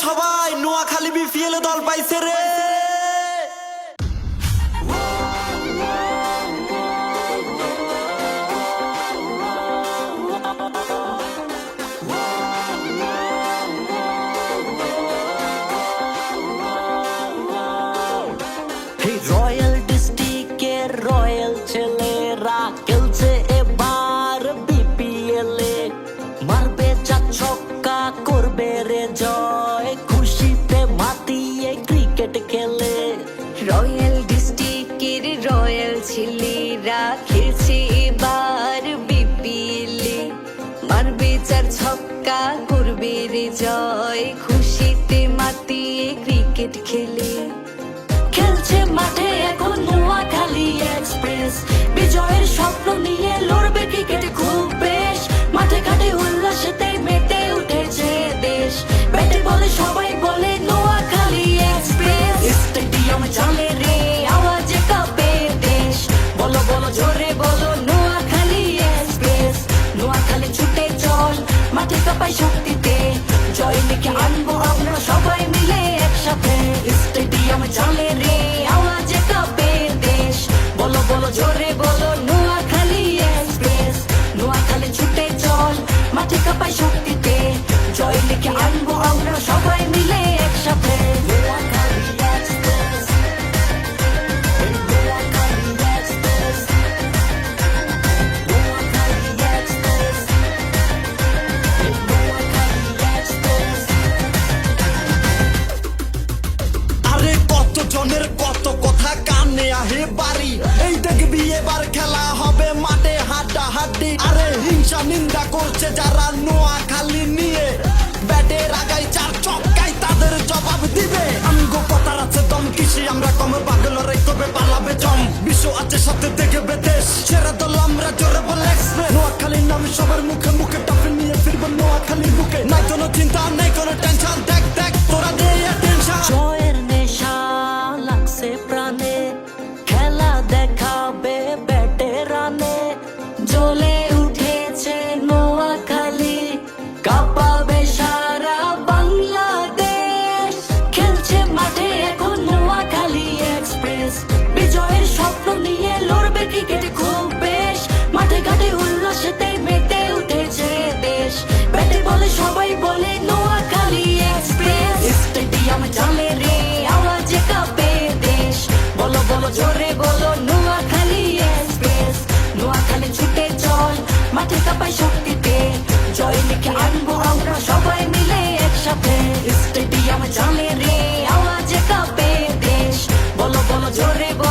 সবাই, নোয়াখালী বিপিএল এ দল পাইছে রে। রয়্যাল ডিস্ট্রিক্টের রয়্যাল ছেলেরা খেলছে এবার বিপিএল এ, মারবে চার ছক্কা করবে রে জয়, খুশিতে মাতিয়ে ক্রিকেট খেলে। রয়্যাল ডিস্ট্রিক্টের রয়্যাল ছেলেরা খেলছে এবার বিপিএল এ, মারবে চার ছক্কা করবে রে জয়, খুশিতে মাতিয়ে ক্রিকেট খেলে। খেলছে মাঠে এখন নোয়াখালী এক্সপ্রেস, বিজয়ের স্বপ্ন নিয়ে লড়বে ক্রিকেটে খুব বেশ, মাঠে ঘাটে উল্লাসেতে মেতে উঠেছে দেশ, ব্যাটে বলে সবাই বলে নোয়াখালী এক্সপ্রেস। স্টেডিয়াম চলে রে আওয়াজে কাঁপে দেশ, বলো বলো জোরে বলো নোয়াখালী এক্সপ্রেস। নোয়াখালী ছুটে চল মাঠে কাঁপাই শক্তিতে, জয় লিখে আনবো আমরা সবাই মিলে একসাথে। স্টেডিয়াম চলে রে আওয়াজে কাঁপে দেশ, বলো বলো জোরে বলো নোয়াখালী এক্সপ্রেস। নোয়াখালী ছুটে চল মাঠে কাঁপাই শক্তিতে, জয় লিখে আনবো আমরা সবাই মিলে একসাথে। Noakhali express, Noakhali express, Noakhali express, Noakhali express. আরে কত জনের কত কথা কানে আহে বাড়ি, এই দেখবি এবার খেলা হবে মাঠে হাড্ডাহাড্ডি। আরে হিংসা নিন্দা করছে যারা নোয়াখালী নিয়ে, ব্যাটের আগাই চার চক্কাই তাদের জবাব দিবে। আমগো কথার আছে দম কিসি, আমরা কমে পাগল রে তবে পালাবে জম, বিশ্ব আছে সাথে দেখবে দেশ, সেরা দল আমরা জোরে বলে এক্সপ্রেস। নোয়াখালীর নামে সবার মুখে মুখে টপে নিয়ে ফিরবো নোয়াখালীর বুকে, নাই কোনো চিন্তা নাই কোনো টেনশন, দেখ দেখ তোরা দে টেনশন। জয়ের নেশা লাগছে প্রাণে, খেলা দেখাবে ব্যাটে রানে, জ্বলে উঠেছে নোয়াখালী, কাঁপাবে সারা বাংলাদেশ। খেলছে মাঠে এখন নোয়াখালী এক্সপ্রেস, বিজয়ের স্বপ্ন নিয়ে লড়বে ক্রিকেটে খুব বেশ, মাঠে ঘাটে উল্লাসেতে মেতে উঠেছে দেশ, ব্যাটে বলে সবাই বলে নোয়াখালী এক্সপ্রেস। স্টেডিয়াম চলে রে আওয়াজে কাঁপে দেশ, বলো বলো জোরে বলো নোয়াখালী এক্সপ্রেস। নোয়াখালী ছুটে চল মাঠে কাঁপাই শক্তিতে, জয় লিখে আনবো আমরা সবাই মিলে একসাথে। স্টেডিয়াম চলে রে আওয়াজে কাঁপে দেশ, বলো বলো জোরে বলো